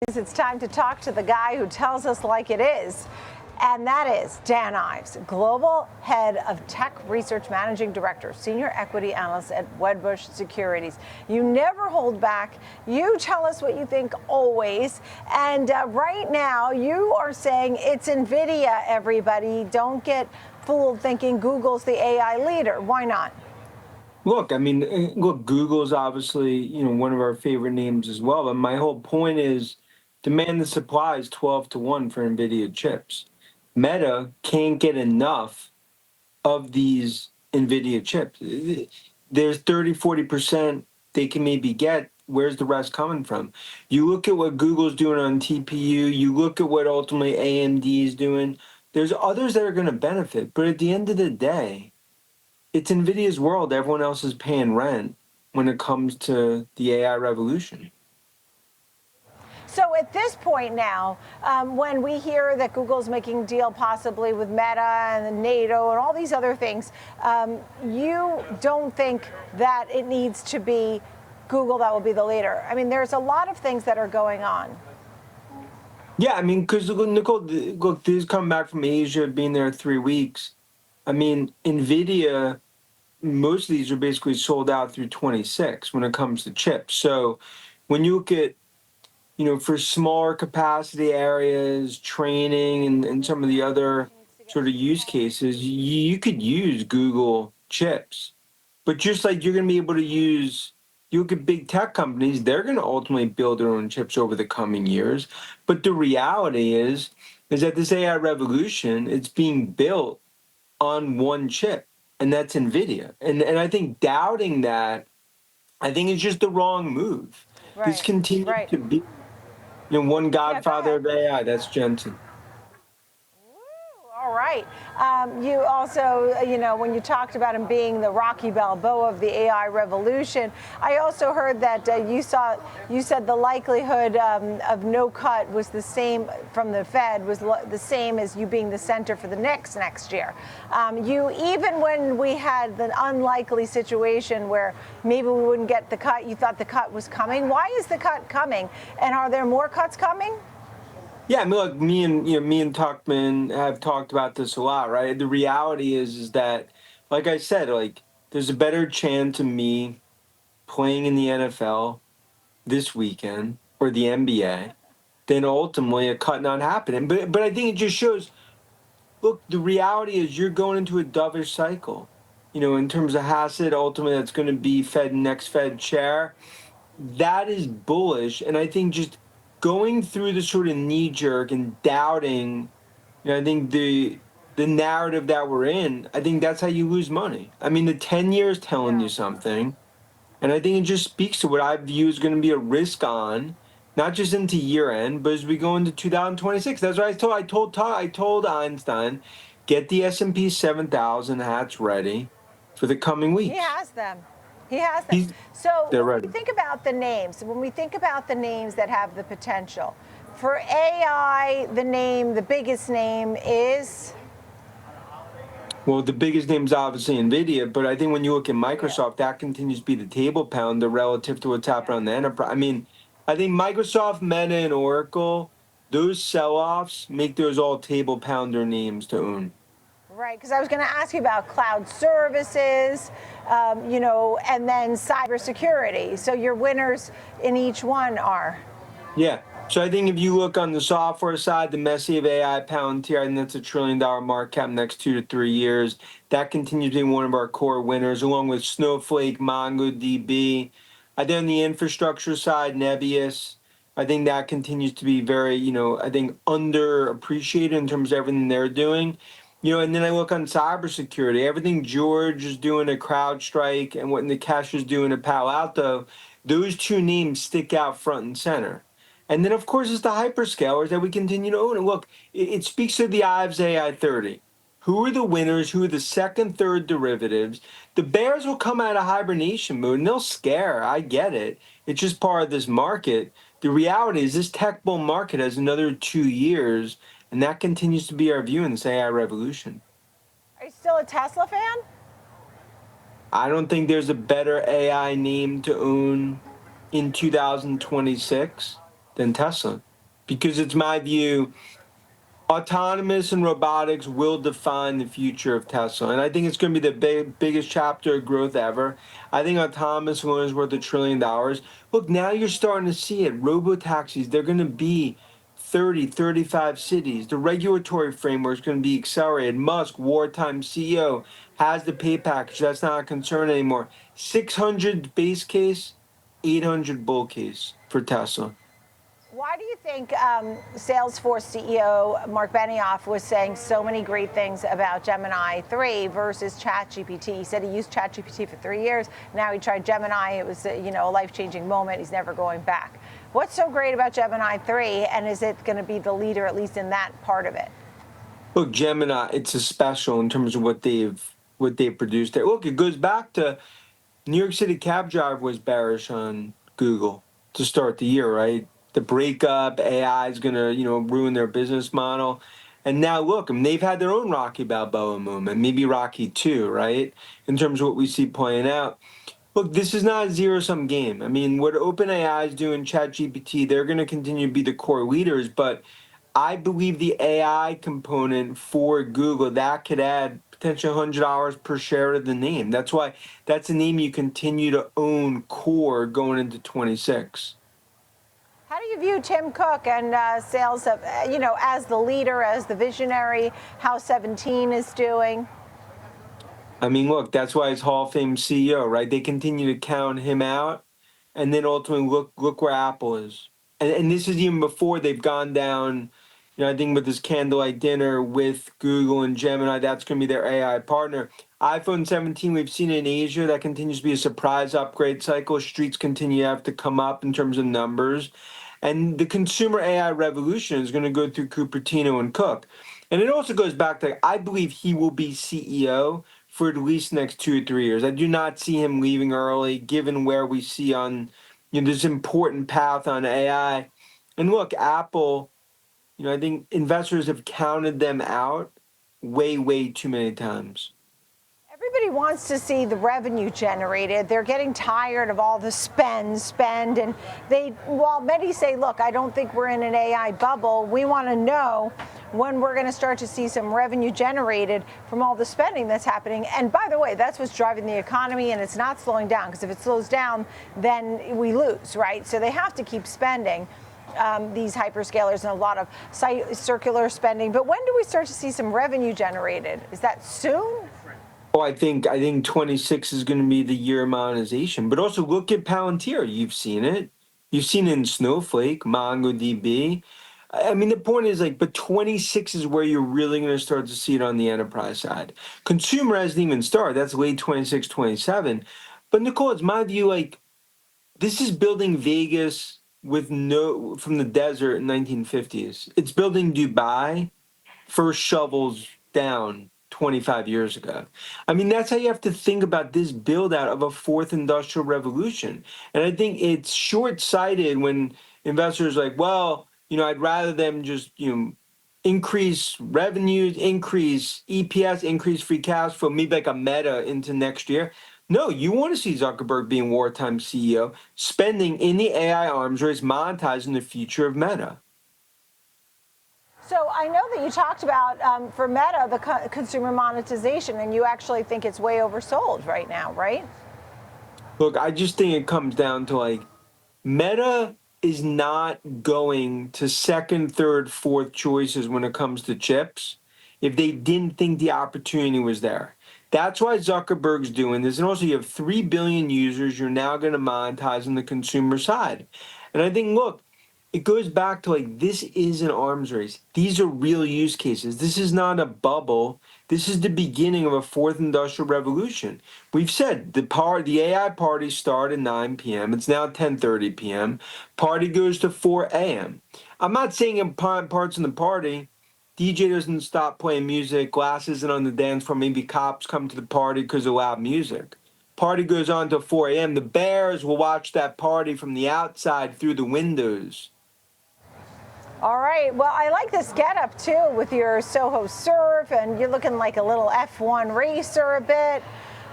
It's time to talk to the guy who tells us like it is, and that is Dan Ives, Global Head of Tech Research Managing Director, Senior Equity Analyst at Wedbush Securities. You never hold back. You tell us what you think always. And right now, you are saying it's Nvidia, everybody. Don't get fooled thinking Google's the AI leader. Why not? Look, Google's obviously, one of our favorite names as well. But my whole point is demand and supply is 12-1 for NVIDIA chips. Meta can't get enough of these NVIDIA chips. There's 30-40% they can maybe get. Where's the rest coming from? You look at what Google's doing on TPU. You look at what ultimately AMD is doing. There's others that are going to benefit. But at the end of the day, it's NVIDIA's world. Everyone else is paying rent when it comes to the AI revolution. So at this point now, when we hear that Google's making a deal possibly with Meta and NATO and all these other things, you don't think that it needs to be Google that will be the leader? I mean, there's a lot of things that are going on. Yeah, because Nicole, look, these come back from Asia, being there 3 weeks. NVIDIA, most of these are basically sold out through 26 when it comes to chips. So when you look at, for smaller capacity areas, training, and some of the other sort of use cases, you could use Google chips. But just like you're going to be able to use, you look at big tech companies, they're going to ultimately build their own chips over the coming years. But the reality is that this AI revolution, it's being built on one chip, and that's NVIDIA. And I think doubting that, I think is just the wrong move. Right. This continues to be one godfather of AI, that's Jensen. All right. You also, when you talked about him being the Rocky Balboa of the AI revolution, I also heard that you said the likelihood of no cut was the same from the Fed was the same as you being the center for the next year. Even when we had the unlikely situation where maybe we wouldn't get the cut, you thought the cut was coming. Why is the cut coming? And are there more cuts coming? Yeah, look, me and Tuchman have talked about this a lot, right? The reality is that, like I said, there's a better chance of me playing in the NFL this weekend or the NBA than ultimately a cut not happening. But I think it just shows, look, the reality is you're going into a dovish cycle. In terms of Hassett, ultimately that's going to be next Fed chair. That is bullish, and I think just going through the sort of knee jerk and doubting, I think the narrative that we're in, I think that's how you lose money. The 10 years telling you something, and I think it just speaks to what I view is going to be a risk on, not just into year end, but as we go into 2026. That's what I told Einstein, get the S&P 7,000 hats ready for the coming weeks. He has them. So they're when ready. we think about the names that have the potential, for AI, the biggest name is? Well, the biggest name is obviously NVIDIA, but I think when you look at Microsoft, that continues to be the table pounder relative to what's happening on the enterprise. I think Microsoft, Meta, and Oracle, those sell-offs make those all table pounder names to own. Right, because I was going to ask you about cloud services, and then cybersecurity. So your winners in each one are? Yeah. So I think if you look on the software side, the massive AI Palantir, I think that's $1 trillion market cap next 2 to 3 years. That continues to be one of our core winners, along with Snowflake, MongoDB. I think on the infrastructure side, Nebius, I think that continues to be very, I think underappreciated in terms of everything they're doing. And then I look on cybersecurity, everything George is doing at CrowdStrike and what Nikesh is doing at Palo Alto, those two names stick out front and center. And then, of course, it's the hyperscalers that we continue to own. And look, it speaks to the Ives AI 30. Who are the winners? Who are the second, third derivatives? The bears will come out of hibernation mode, and they'll scare. I get it. It's just part of this market. The reality is this tech bull market has another 2 years, and that continues to be our view in this AI revolution. Are you still a Tesla fan? I don't think there's a better AI name to own in 2026 than Tesla. because it's my view autonomous and robotics will define the future of Tesla. And I think it's going to be the biggest chapter of growth ever. I think autonomous alone is worth $1 trillion. Look, now you're starting to see it. Robo-taxis, they're going to be 30, 35 cities. The regulatory framework is going to be accelerated. Musk, wartime CEO, has the pay package. That's not a concern anymore. 600 base case, 800 bull case for Tesla. Why do you think Salesforce CEO Mark Benioff was saying so many great things about Gemini 3 versus ChatGPT? He said he used ChatGPT for 3 years. Now he tried Gemini. It was, a life-changing moment. He's never going back. What's so great about Gemini 3, and is it going to be the leader, at least in that part of it? Look, Gemini, it's a special in terms of what they've produced there. Look, it goes back to New York City cab driver was bearish on Google to start the year, right? The breakup, AI is going to, ruin their business model. And now look, I mean, they've had their own Rocky Balboa moment, maybe Rocky 2, right? In terms of what we see playing out. Look, this is not a zero-sum game. I mean, what OpenAI is doing, ChatGPT, they're going to continue to be the core leaders, but I believe the AI component for Google, that could add potentially $100 per share to the name. That's why that's a name you continue to own core going into 26. How do you view Tim Cook and sales of, as the leader, as the visionary, how 17 is doing? I mean, look, that's why he's Hall of Fame CEO, right? They continue to count him out, and then ultimately look where Apple is. And this is even before they've gone down, I think with this candlelight dinner with Google and Gemini, that's going to be their AI partner. iPhone 17, we've seen it in Asia. That continues to be a surprise upgrade cycle. Streets continue to have to come up in terms of numbers. And the consumer AI revolution is going to go through Cupertino and Cook. And it also goes back to, I believe he will be CEO for at least the next 2 or 3 years. I do not see him leaving early, given where we see on this important path on AI. And look, Apple, I think investors have counted them out way, way too many times. Everybody wants to see the revenue generated. They're getting tired of all the spend, and while many say, look, I don't think we're in an AI bubble, we want to know when we're going to start to see some revenue generated from all the spending that's happening. And by the way, that's what's driving the economy, and it's not slowing down, because if it slows down, then we lose, right? So they have to keep spending. These hyperscalers and a lot of circular spending. But when do we start to see some revenue generated? Is that soon? Oh, I think 26 is going to be the year of monetization. But also look at Palantir. You've seen it. You've seen it in Snowflake, MongoDB. I mean, the point is but 26 is where you're really going to start to see it on the enterprise side. Consumer hasn't even started. That's late 26, 27. But Nicole, it's my view, this is building Vegas from the desert in 1950s. It's building Dubai, first shovels down 25 years ago. I mean, that's how you have to think about this build out of a fourth industrial revolution. And I think it's short-sighted when investors are well, I'd rather them just, increase revenues, increase EPS, increase free cash flow, maybe like a Meta into next year. No, you want to see Zuckerberg being wartime CEO, spending in the AI arms race, monetizing the future of Meta. So I know that you talked about, for Meta, the consumer monetization, and you actually think it's way oversold right now, right? Look, I just think it comes down to Meta is not going to second, third, fourth choices when it comes to chips if they didn't think the opportunity was there. That's why Zuckerberg's doing this. And also you have 3 billion users you're now going to monetize on the consumer side. And I think, look, it goes back to this is an arms race. These are real use cases. This is not a bubble. This is the beginning of a fourth industrial revolution. We've said the AI party started at 9 p.m. It's now 10:30 p.m. Party goes to 4 a.m. I'm not saying in parts in the party, DJ doesn't stop playing music, glass isn't on the dance floor, maybe cops come to the party because of loud music. Party goes on till 4 a.m. The bears will watch that party from the outside through the windows. All right. Well, I like this getup too with your Soho Surf, and you're looking like a little F1 racer a bit.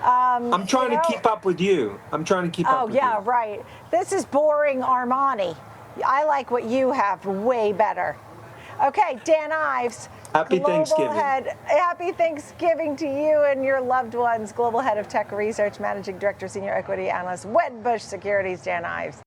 I'm trying to keep up with you. I'm trying to keep up with you. Oh, yeah, right. This is boring Armani. I like what you have way better. Okay, Dan Ives. Happy Thanksgiving. Happy Thanksgiving to you and your loved ones. Global Head of Tech Research, Managing Director, Senior Equity Analyst, Wedbush Securities, Dan Ives.